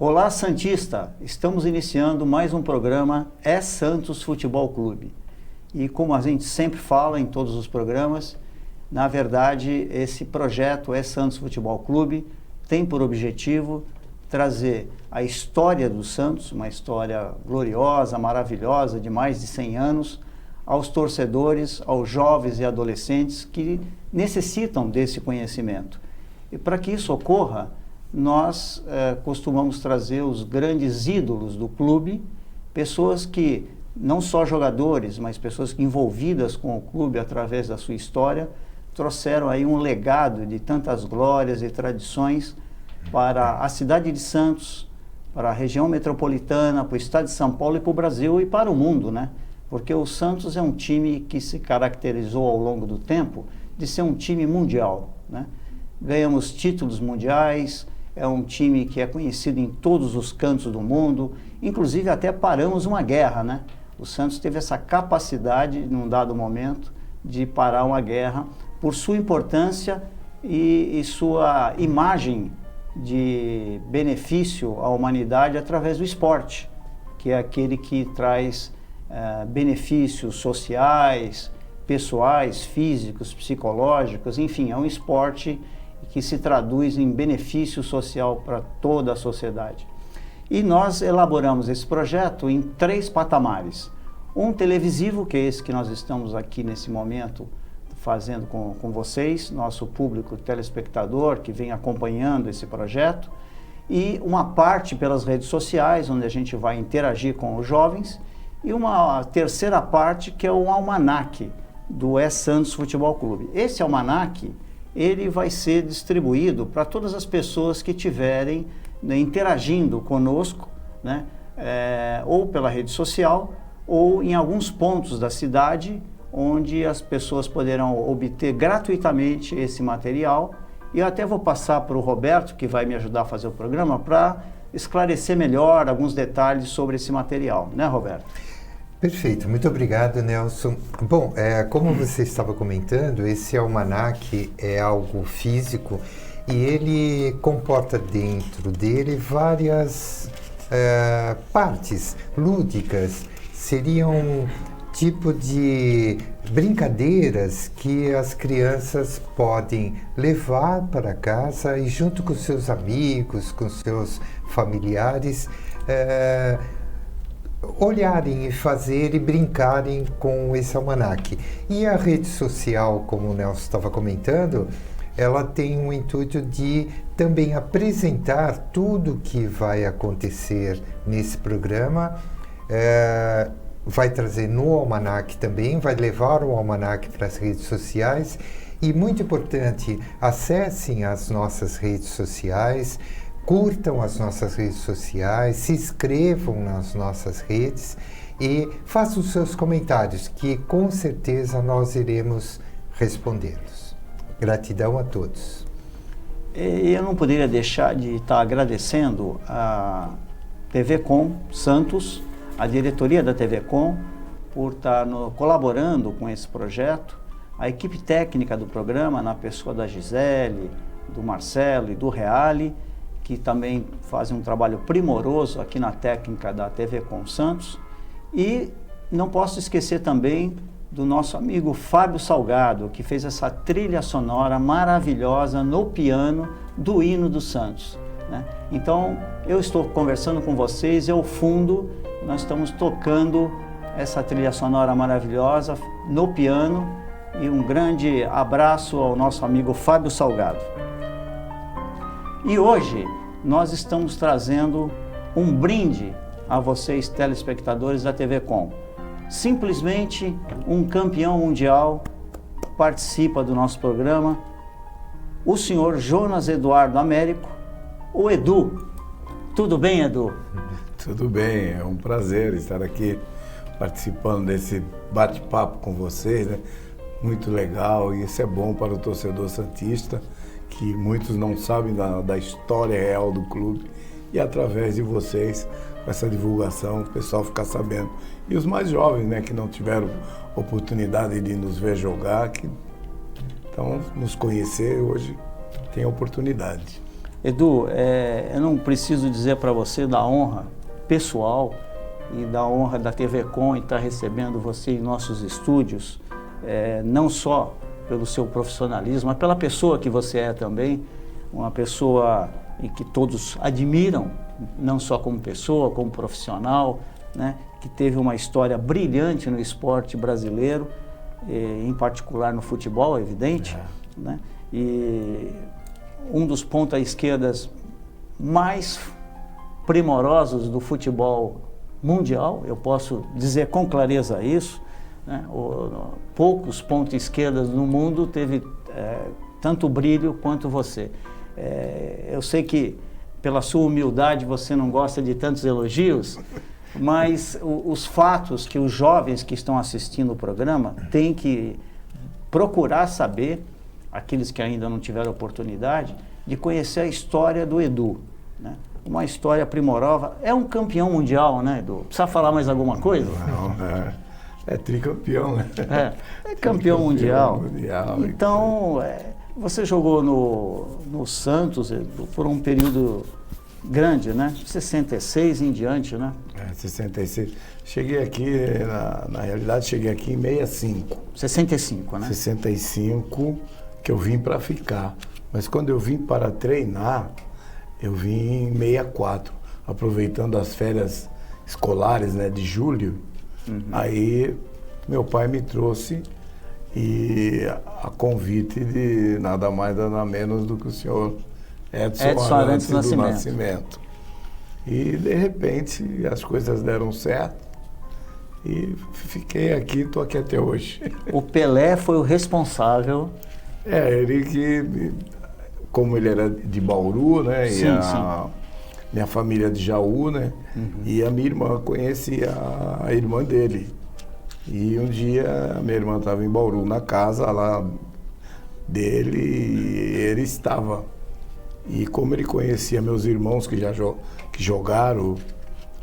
Olá, Santista! Estamos iniciando mais um programa É Santos Futebol Clube. E como a gente sempre fala em todos os programas, na verdade, esse projeto É Santos Futebol Clube tem por objetivo trazer a história do Santos, uma história gloriosa, maravilhosa, de mais de 100 anos, aos torcedores, aos jovens e adolescentes que necessitam desse conhecimento. E para que isso ocorra, nós costumamos trazer os grandes ídolos do clube, pessoas que, não só jogadores, mas pessoas envolvidas com o clube através da sua história, trouxeram aí um legado de tantas glórias e tradições para a cidade de Santos, para a região metropolitana, para o estado de São Paulo e para o Brasil e para o mundo, né? Porque o Santos é um time que se caracterizou ao longo do tempo de ser um time mundial, né? Ganhamos títulos mundiais, é um time que é conhecido em todos os cantos do mundo, inclusive até paramos uma guerra, né? O Santos teve essa capacidade, num dado momento, de parar uma guerra por sua importância e sua imagem de benefício à humanidade através do esporte, que é aquele que traz benefícios sociais, pessoais, físicos, psicológicos, enfim, é um esporte que se traduz em benefício social para toda a sociedade. E nós elaboramos esse projeto em 3 patamares. Um televisivo, que é esse que nós estamos aqui nesse momento fazendo com vocês, nosso público telespectador que vem acompanhando esse projeto, e uma parte pelas redes sociais, onde a gente vai interagir com os jovens, e uma terceira parte que é o almanaque do É Santos Futebol Clube. Esse almanaque, ele vai ser distribuído para todas as pessoas que estiverem, né, interagindo conosco, né, ou pela rede social, ou em alguns pontos da cidade, onde as pessoas poderão obter gratuitamente esse material. E eu até vou passar para o Roberto, que vai me ajudar a fazer o programa, para esclarecer melhor alguns detalhes sobre esse material, né, Roberto? Perfeito, muito obrigado, Nelson. Bom, como você estava comentando, esse almanaque é algo físico e ele comporta dentro dele várias partes lúdicas. Seriam tipo de brincadeiras que as crianças podem levar para casa e junto com seus amigos, com seus familiares, olharem e fazer e brincarem com esse almanaque. E a rede social, como o Nelson estava comentando, ela tem um intuito de também apresentar tudo que vai acontecer nesse programa, vai trazer no almanaque também, vai levar o almanaque para as redes sociais e, muito importante, acessem as nossas redes sociais, curtam as nossas redes sociais, se inscrevam nas nossas redes e façam os seus comentários, que com certeza nós iremos respondê-los. Gratidão a todos. Eu não poderia deixar de estar agradecendo a TV Com Santos, a diretoria da TV Com, por estar colaborando com esse projeto, a equipe técnica do programa, na pessoa da Gisele, do Marcelo e do Reale, que também fazem um trabalho primoroso aqui na técnica da TV Com Santos. E não posso esquecer também do nosso amigo Fábio Salgado, que fez essa trilha sonora maravilhosa no piano do hino do Santos, né? Então, eu estou conversando com vocês, ao fundo, nós estamos tocando essa trilha sonora maravilhosa no piano, e um grande abraço ao nosso amigo Fábio Salgado. E hoje nós estamos trazendo um brinde a vocês, telespectadores da TV Com. Simplesmente um campeão mundial participa do nosso programa, o senhor Jonas Eduardo Américo, o Edu. Tudo bem, Edu? Tudo bem, é um prazer estar aqui participando desse bate-papo com vocês, né? Muito legal, e isso é bom para o torcedor santista, que muitos não sabem da história real do clube, e através de vocês, com essa divulgação, o pessoal ficar sabendo. E os mais jovens, né, que não tiveram oportunidade de nos ver jogar, que então nos conhecer hoje tem a oportunidade. Edu, eu não preciso dizer para você da honra pessoal e da honra da TV Com em estar recebendo você em nossos estúdios, não só pelo seu profissionalismo, mas pela pessoa que você é também, uma pessoa em que todos admiram, não só como pessoa, como profissional, né, que teve uma história brilhante no esporte brasileiro, em particular no futebol, é evidente, né, e um dos pontas esquerdas mais primorosos do futebol mundial, eu posso dizer com clareza isso, né? Poucos pontas esquerdas no mundo teve tanto brilho quanto você. Eu sei que pela sua humildade você não gosta de tantos elogios, mas os fatos que os jovens que estão assistindo o programa têm que procurar saber, aqueles que ainda não tiveram oportunidade, de conhecer a história do Edu, né? Uma história primorosa. É um campeão mundial, né, Edu? Precisa falar mais alguma coisa? Não, é tricampeão, né? É campeão mundial. mundial. Então, você jogou no Santos por um período grande, né? 66 em diante, né? 66. Cheguei aqui, na realidade, cheguei aqui em 65. 65, né? 65, que eu vim para ficar. Mas quando eu vim para treinar, eu vim em 64, aproveitando as férias escolares, né, de julho. Aí meu pai me trouxe e a convite de nada mais, nada menos do que o senhor Edson Arantes do Nascimento. E de repente as coisas deram certo e fiquei aqui, estou aqui até hoje. O Pelé foi o responsável. Ele que, como ele era de Bauru, né? Sim, Minha família de Jaú, né? E a minha irmã conhecia a irmã dele. E um dia a minha irmã estava em Bauru, na casa lá dele, e ele estava. E como ele conhecia meus irmãos que que jogaram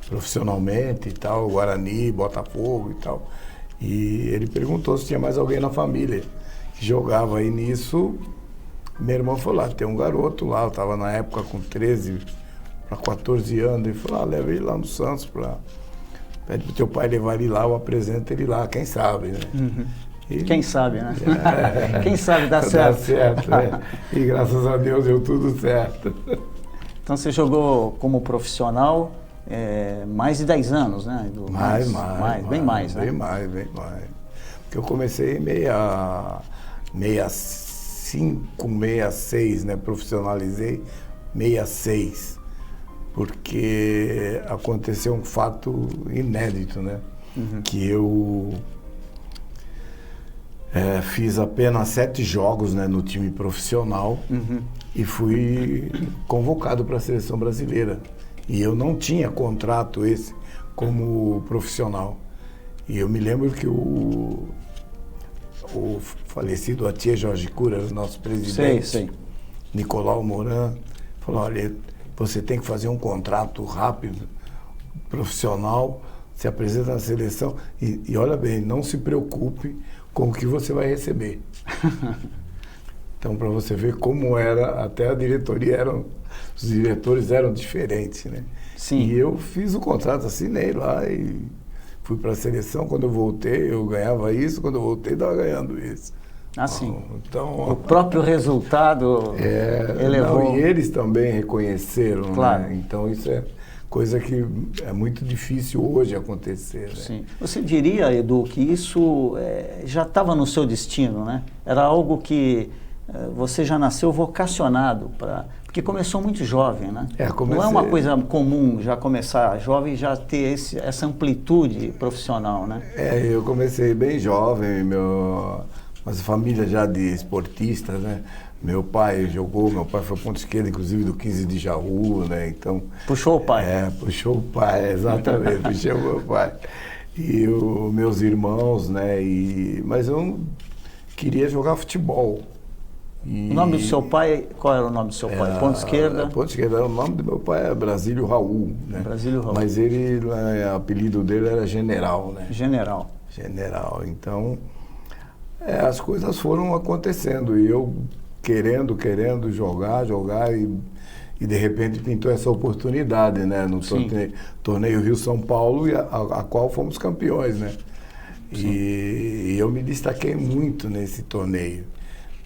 profissionalmente e tal, Guarani, Botafogo e tal, e ele perguntou se tinha mais alguém na família que jogava. Aí nisso, minha irmã falou, tem um garoto lá, eu estava na época com 13 para 14 anos, ele falou, leva ele lá no Santos, pede pro teu pai levar ele lá, eu apresento ele lá, quem sabe, né? E, quem sabe, né? Quem sabe dá certo. Dá certo, né? E graças a Deus deu tudo certo. Então você jogou como profissional mais de 10 anos, né? Bem mais, né? Bem mais. Porque eu comecei em 65, 66, né? Profissionalizei 66. Porque aconteceu um fato inédito, né? Que eu fiz apenas 7 jogos, né, no time profissional e fui convocado para a seleção brasileira. E eu não tinha contrato esse como profissional. E eu me lembro que o falecido Atier Jorge Cura, o nosso presidente, Nicolau Moran, falou, olha, você tem que fazer um contrato rápido, profissional, se apresenta na seleção e olha bem, não se preocupe com o que você vai receber. Então, para você ver como era, até a diretoria os diretores eram diferentes, né? Sim. E eu fiz o contrato, assinei lá e fui para a seleção. Quando eu voltei, eu ganhava isso, quando eu voltei, estava ganhando isso. Assim, então, o próprio resultado elevou. Não, e eles também reconheceram, claro, né? Então isso é coisa que é muito difícil hoje acontecer, né? Sim. Você diria, Edu, que isso já estava no seu destino, né? Era algo que você já nasceu vocacionado para... Porque começou muito jovem, né? Não é uma coisa comum já começar jovem e já ter essa amplitude profissional, né? Eu comecei bem jovem, mas família já de esportistas, né? Meu pai foi ponta esquerda, inclusive, do 15 de Jaú, né? Então... Puxou o pai. Puxou o pai, exatamente, puxou o meu pai. E os meus irmãos, né? Mas eu queria jogar futebol. O nome do seu pai, qual era o nome do seu pai? Ponta esquerda? Ponta esquerda, o nome do meu pai é Brasílio Raul, né? Brasílio Raul. Mas o apelido dele era General, né? General. Então, as coisas foram acontecendo e eu querendo jogar E de repente pintou essa oportunidade, né? No torneio Rio-São Paulo, a qual fomos campeões, né? E eu me destaquei muito nesse torneio.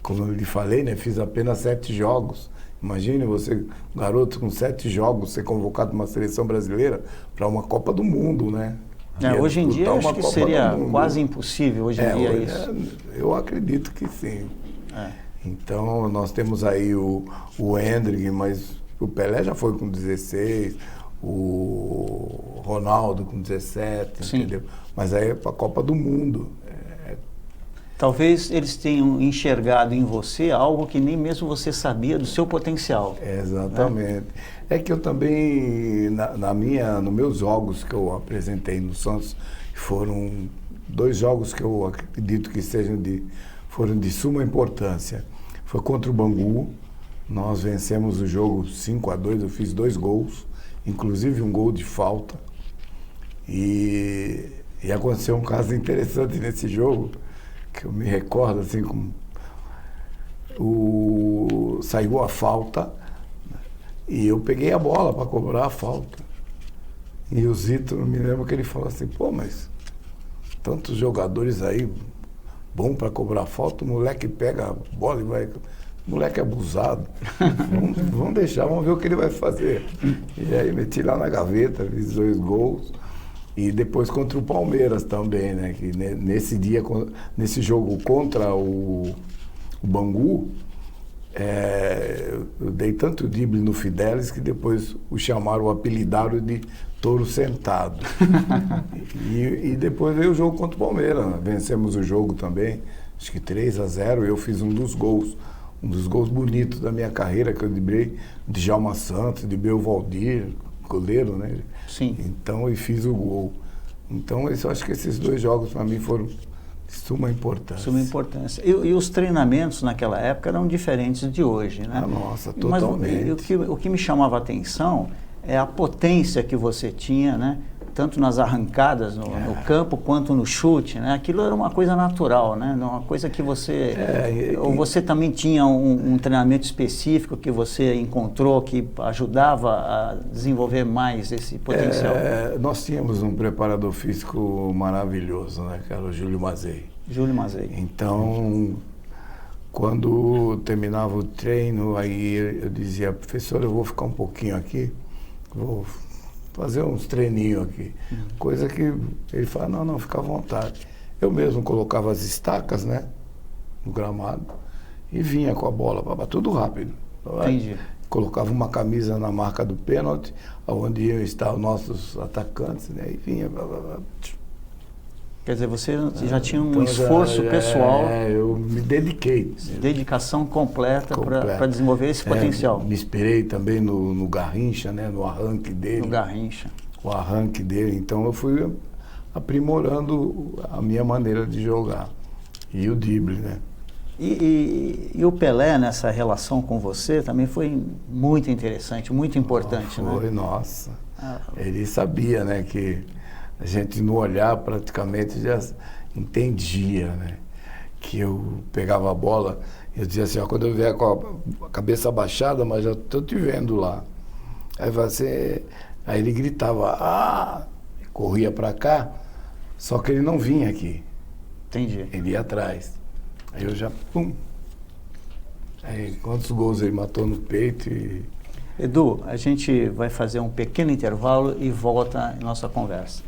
Como eu lhe falei, né? Fiz apenas 7 jogos. Imagine você, garoto com 7 jogos, ser convocado para uma seleção brasileira para uma Copa do Mundo, né? Hoje em dia, acho que seria quase impossível hoje em dia isso. Eu acredito que sim. Então, nós temos aí o Hendrick, mas o Pelé já foi com 16, o Ronaldo com 17, entendeu? Mas aí é para a Copa do Mundo. Talvez eles tenham enxergado em você algo que nem mesmo você sabia do seu potencial. Exatamente. Né? É que eu também, nos meus jogos que eu apresentei no Santos, foram 2 jogos que eu acredito que foram de suma importância. Foi contra o Bangu, nós vencemos o jogo 5-2, eu fiz 2 gols, inclusive um gol de falta. E aconteceu um caso interessante nesse jogo, que eu me recordo assim, saiu a falta e eu peguei a bola para cobrar a falta. E o Zito, me lembro que ele falou assim, pô, mas tantos jogadores aí, bom para cobrar falta, o moleque pega a bola e vai... O moleque é abusado. Vamos deixar, vamos ver o que ele vai fazer. E aí meti lá na gaveta, fiz 2 gols. E depois contra o Palmeiras também, né? Que nesse jogo contra o Bangu, eu dei tanto drible no Fidelis que depois o apelidaram de touro sentado. e depois veio o jogo contra o Palmeiras, né? Vencemos o jogo também, acho que 3-0, eu fiz um dos gols bonitos da minha carreira, que eu driblei de Djalma Santos, driblei o Valdir, goleiro, né? Sim. Então, e fiz o gol. Então, eu acho que esses 2 jogos para mim foram de suma importância. Suma importância. E os treinamentos naquela época eram diferentes de hoje, né? Nossa, totalmente. Mas o que me chamava a atenção é a potência que você tinha, né? Tanto nas arrancadas no campo quanto no chute, né? Aquilo era uma coisa natural, né? Uma coisa que você... ou você também tinha um treinamento específico que você encontrou que ajudava a desenvolver mais esse potencial? Nós tínhamos um preparador físico maravilhoso, né? Que era o Júlio Mazei. Júlio Mazei. Então, quando terminava o treino, aí eu dizia, professor, eu vou ficar um pouquinho aqui, vou fazer uns treininhos aqui. Coisa que ele fala, não, fica à vontade. Eu mesmo colocava as estacas, né, no gramado e vinha com a bola, tudo rápido. Entendi. Colocava uma camisa na marca do pênalti, onde iam estar os nossos atacantes, né, e vinha. Quer dizer, você já tinha um esforço pessoal. Eu me dediquei. Dedicação completa. para desenvolver esse potencial. Me inspirei também no Garrincha, né? No arranque dele. No Garrincha. O arranque dele. Então eu fui aprimorando a minha maneira de jogar. E o drible, né? E o Pelé, nessa relação com você, também foi muito interessante, muito importante, né? Foi, nossa. Ele sabia, né, que a gente no olhar praticamente já entendia, né? Que eu pegava a bola, eu dizia assim, quando eu vier com a cabeça abaixada, mas já estou te vendo lá. Aí ele gritava, corria para cá, só que ele não vinha aqui. Entendi. Ele ia atrás. Aí eu já, pum. Aí quantos gols ele matou no peito e... Edu, a gente vai fazer um pequeno intervalo e volta em nossa conversa.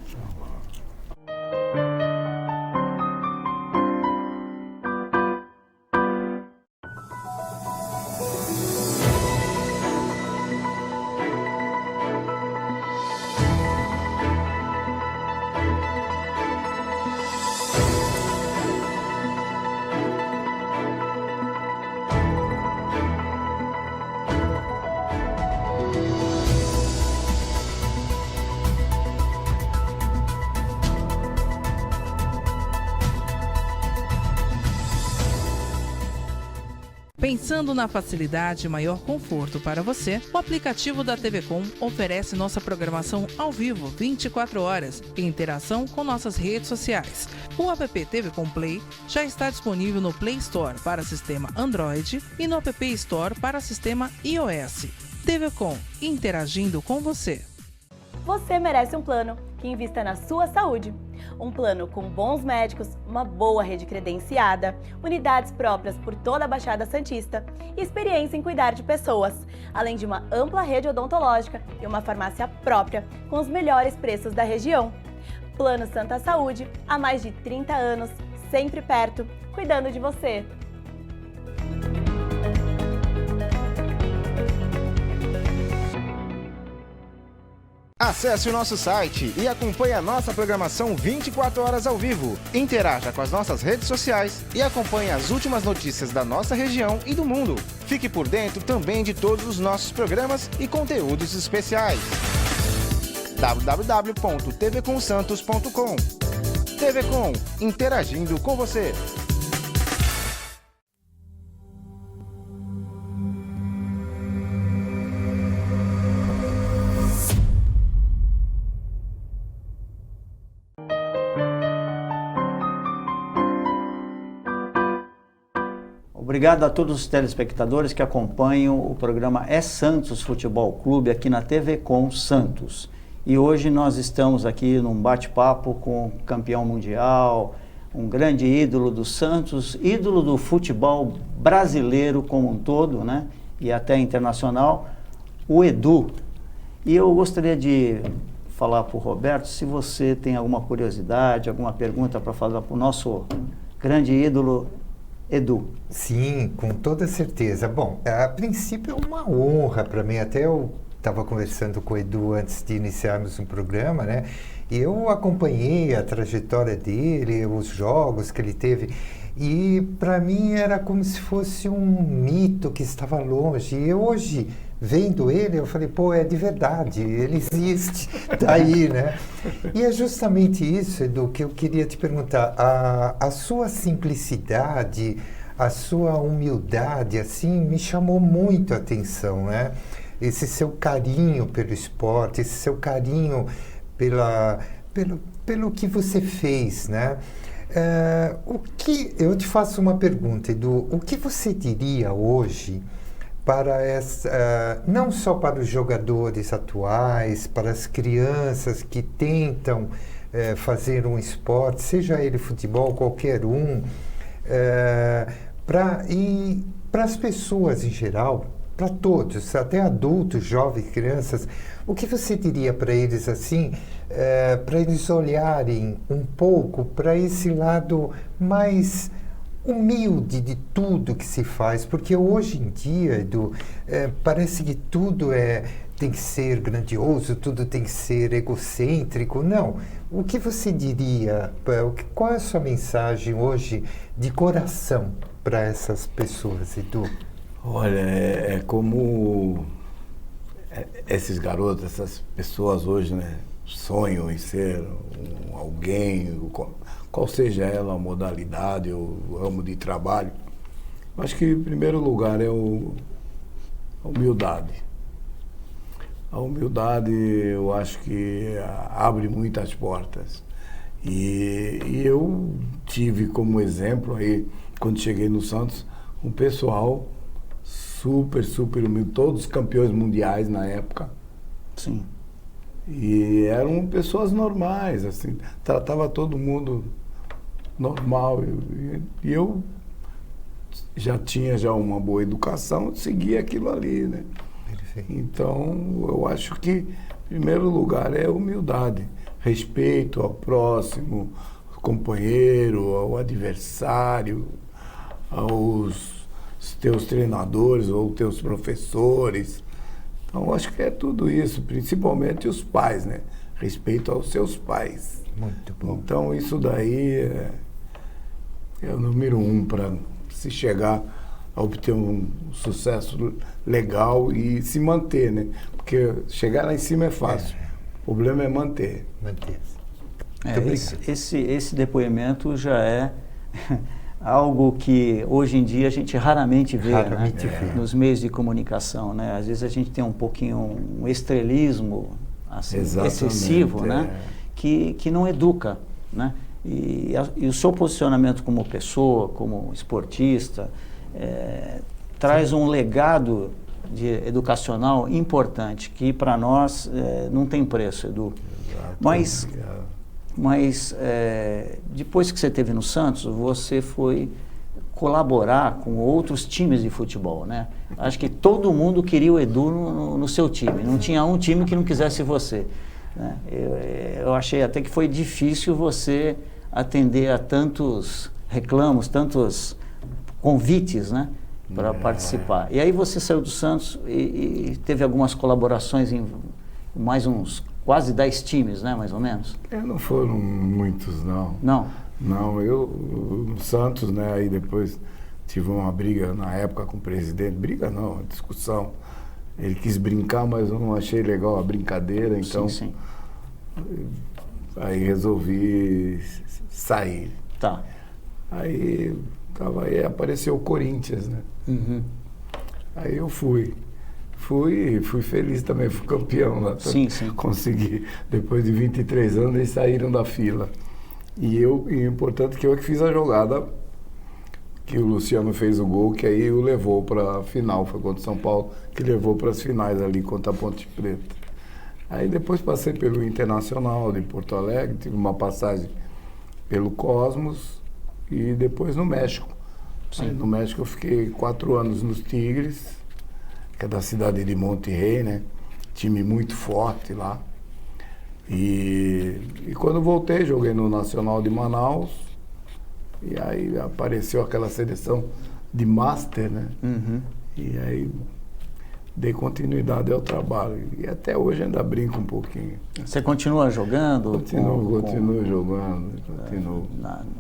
Pensando na facilidade e maior conforto para você, o aplicativo da TV Com oferece nossa programação ao vivo 24 horas e interação com nossas redes sociais. O app TV Com Play já está disponível no Play Store para sistema Android e no App Store para sistema iOS. TV Com, interagindo com você. Você merece um plano que invista na sua saúde. Um plano com bons médicos, uma boa rede credenciada, unidades próprias por toda a Baixada Santista e experiência em cuidar de pessoas, além de uma ampla rede odontológica e uma farmácia própria com os melhores preços da região. Plano Santa Saúde, há mais de 30 anos, sempre perto, cuidando de você. Acesse o nosso site e acompanhe a nossa programação 24 horas ao vivo. Interaja com as nossas redes sociais e acompanhe as últimas notícias da nossa região e do mundo. Fique por dentro também de todos os nossos programas e conteúdos especiais. www.tvcomsantos.com. TV Com, interagindo com você. Obrigado a todos os telespectadores que acompanham o programa É Santos Futebol Clube aqui na TV Com Santos. E hoje nós estamos aqui num bate-papo com o campeão mundial, um grande ídolo do Santos, ídolo do futebol brasileiro como um todo, né? E até internacional, o Edu. E eu gostaria de falar para o Roberto, se você tem alguma curiosidade, alguma pergunta para falar para o nosso grande ídolo, Edu. Sim, com toda certeza. Bom, a princípio é uma honra para mim, até eu estava conversando com o Edu antes de iniciarmos um programa, né? E eu acompanhei a trajetória dele, os jogos que ele teve, e para mim era como se fosse um mito que estava longe. E hoje, vendo ele, eu falei, pô, é de verdade, ele existe, tá aí, né? E é justamente isso, Edu, que eu queria te perguntar. A sua simplicidade, a sua humildade, assim, me chamou muito a atenção, né? Esse seu carinho pelo esporte, esse seu carinho pelo que você fez, né? Eu te faço uma pergunta, Edu, o que você diria hoje para não só para os jogadores atuais, para as crianças que tentam fazer um esporte, seja ele futebol, qualquer um, para as pessoas em geral, para todos, até adultos, jovens, crianças, o que você diria para eles assim, para eles olharem um pouco para esse lado mais humilde de tudo que se faz? Porque hoje em dia, Edu, parece que tudo tem que ser grandioso, tudo tem que ser egocêntrico. Não. O que você diria, qual é a sua mensagem hoje de coração para essas pessoas, Edu? Olha, é como esses garotos, essas pessoas hoje, né, sonham em ser alguém, qual seja ela a modalidade, o ramo de trabalho. Acho que, em primeiro lugar, é a humildade. A humildade, eu acho que abre muitas portas. E eu tive como exemplo aí, quando cheguei no Santos, um pessoal super humilde, todos campeões mundiais na época. Sim. E eram pessoas normais, assim, tratava todo mundo normal. E eu já tinha uma boa educação, seguia aquilo ali, né? Perfeito. Então, eu acho que, em primeiro lugar, é humildade, respeito ao próximo, ao companheiro, ao adversário, aos teus treinadores ou teus professores. Então, acho que é tudo isso, principalmente os pais, né? Respeito aos seus pais. Muito bom. Então, isso daí é o número 1 para se chegar a obter um sucesso legal e se manter, né? Porque chegar lá em cima é fácil. O problema é manter. Esse depoimento já é algo que hoje em dia a gente raramente vê, nos meios de comunicação, né? Às vezes a gente tem um pouquinho um estrelismo assim, excessivo, né? Que não educa, né? E o seu posicionamento como pessoa, como esportista, traz um legado educacional importante, que para nós não tem preço, Edu. Exato. Mas depois que você esteve no Santos, você foi colaborar com outros times de futebol, né? Acho que todo mundo queria o Edu no seu time, não tinha um time que não quisesse você, né? Eu achei até que foi difícil você atender a tantos reclamos, tantos convites, né, para participar. E aí você saiu do Santos e teve algumas colaborações em mais uns quase 10 times, né, mais ou menos? Não foram muitos, não. Não? Não, eu no Santos, né, aí depois tive uma briga na época com o presidente, briga não, discussão. Ele quis brincar, mas eu não achei legal a brincadeira, então sim. Aí resolvi sair. Tá. Aí apareceu o Corinthians, né? Uhum. Aí eu fui feliz também, fui campeão lá. Sim. Consegui, depois de 23 anos, eles saíram da fila. E o importante é que eu que fiz a jogada, que o Luciano fez o gol, que aí o levou para a final, foi contra o São Paulo, que levou para as finais ali contra a Ponte Preta. Aí depois passei pelo Internacional de Porto Alegre, tive uma passagem pelo Cosmos e depois no México. Aí, no México eu fiquei 4 anos nos Tigres, que é da cidade de Monterrey, né? Time muito forte lá. E quando voltei, joguei no Nacional de Manaus. E aí apareceu aquela seleção de Master, né? Uhum. E aí dei continuidade ao trabalho. E até hoje ainda brinco um pouquinho. Você continua jogando? Continuo jogando. No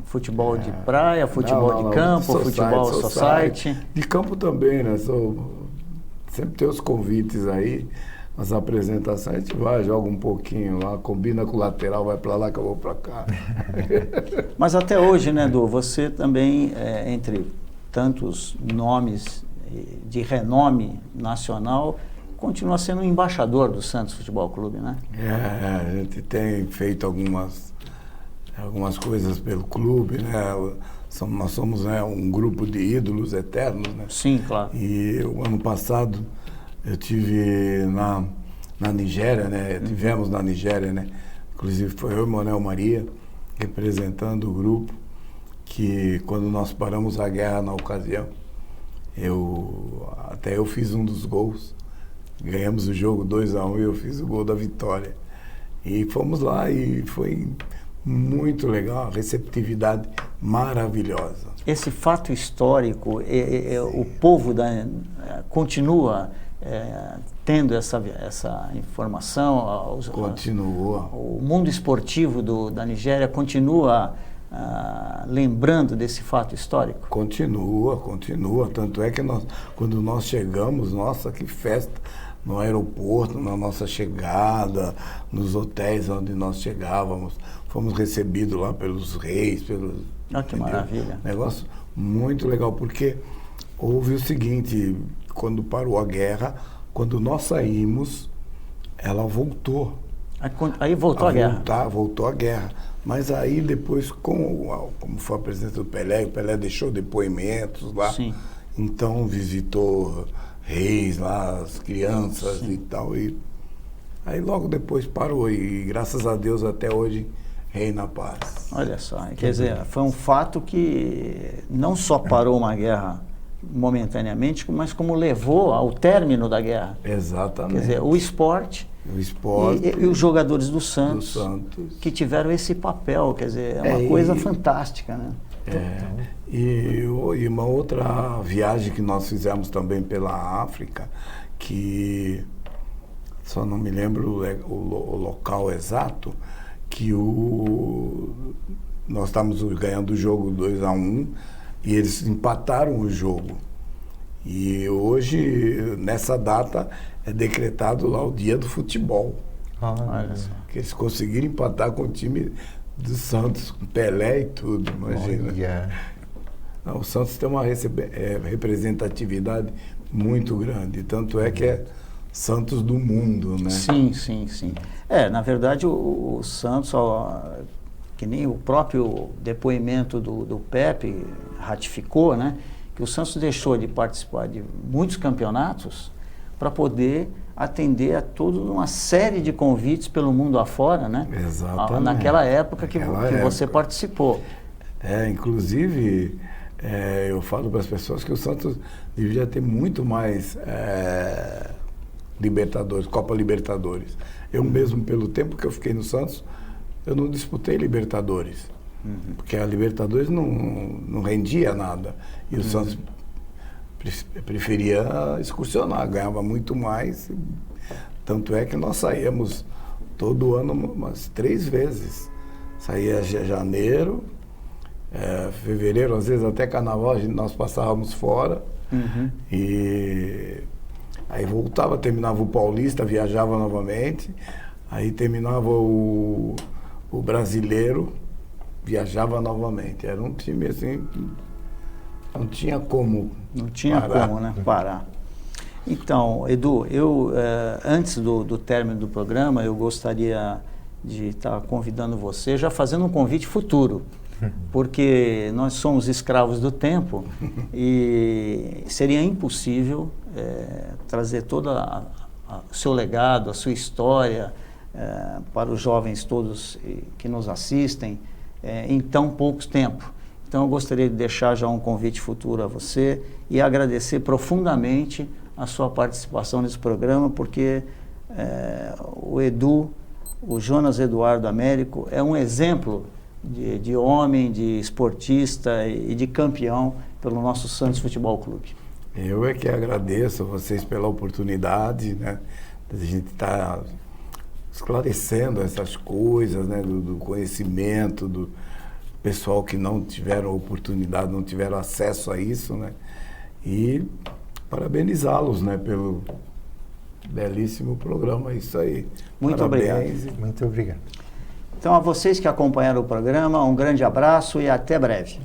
futebol de praia, futebol de campo, futebol society? De campo também, né? Sempre tem os convites aí, as apresentações, a gente vai, joga um pouquinho lá, combina com o lateral, vai para lá que eu vou para cá. Mas até hoje, né, Edu, você também, entre tantos nomes de renome nacional, continua sendo um embaixador do Santos Futebol Clube, né? A gente tem feito algumas coisas pelo clube, né? Nós somos, né, um grupo de ídolos eternos, né? Sim, claro. E o ano passado eu tive na Nigéria, né? Tivemos na Nigéria, né? Inclusive foi eu e o Manuel Maria representando o grupo, que quando nós paramos a guerra na ocasião, até eu fiz um dos gols. Ganhamos o jogo 2-1 e eu fiz o gol da vitória. E fomos lá e foi muito legal, a receptividade maravilhosa. Esse fato histórico, o povo continua tendo essa informação? Continua. O mundo esportivo da Nigéria continua lembrando desse fato histórico? Continua. Tanto é que quando nós chegamos, nossa, que festa! No aeroporto, na nossa chegada, nos hotéis onde nós chegávamos, fomos recebidos lá pelos reis, que maravilha! Negócio muito legal, porque houve o seguinte, quando parou a guerra, quando nós saímos, ela voltou. Aí voltou a guerra? Voltou a guerra. Mas aí depois, como foi a presença do Pelé, o Pelé deixou depoimentos lá, sim, então visitou reis lá, as crianças, sim, e tal. E aí logo depois parou e graças a Deus até hoje reina a paz. Olha só, quer dizer, foi um fato que não só parou uma guerra momentaneamente, mas como levou ao término da guerra. Exatamente. Quer dizer, o esporte e os jogadores do Santos, que tiveram esse papel, quer dizer, é uma coisa fantástica, né? E uma outra viagem que nós fizemos também pela África, que só não me lembro o local exato, que nós estávamos ganhando o jogo 2-1 e eles empataram o jogo. E hoje, nessa data, é decretado lá o dia do futebol. Olha só. Que eles conseguiram empatar com o time do Santos, com Pelé e tudo, imagina. Não, o Santos tem uma representatividade muito grande, tanto é que é Santos do mundo, né? Sim. Na verdade, o Santos, que nem o próprio depoimento do Pepe ratificou, né? Que o Santos deixou de participar de muitos campeonatos para poder atender a toda uma série de convites pelo mundo afora, né? Exatamente. Naquela época que você época. participou. Inclusive, eu falo para as pessoas que o Santos deveria ter muito mais Libertadores, Copa Libertadores. Eu mesmo, pelo tempo que eu fiquei no Santos, eu não disputei Libertadores. Porque a Libertadores não rendia nada. E o Santos preferia excursionar, ganhava muito mais. Tanto é que nós saíamos todo ano umas 3 vezes. Saía janeiro, fevereiro, às vezes até carnaval, nós passávamos fora. E aí voltava, terminava o Paulista, viajava novamente. Aí terminava o Brasileiro, viajava novamente. Era um time assim, não tinha como parar. Então, Edu, eu antes do término do programa, eu gostaria de estar convidando você, já fazendo um convite futuro, porque nós somos escravos do tempo e seria impossível trazer todo o seu legado, a sua história para os jovens todos que nos assistem em tão pouco tempo. Então, eu gostaria de deixar já um convite futuro a você e agradecer profundamente a sua participação nesse programa, porque o Edu, o Jonas Eduardo Américo, é um exemplo de homem, de esportista e de campeão pelo nosso Santos Futebol Clube. Eu é que agradeço a vocês pela oportunidade, né, de a gente estar esclarecendo essas coisas, né, do conhecimento, do pessoal que não tiveram oportunidade, não tiveram acesso a isso, né, e parabenizá-los, né, pelo belíssimo programa, isso aí. Muito Parabéns. obrigado. Muito obrigado. Então, a vocês que acompanharam o programa, um grande abraço e até breve.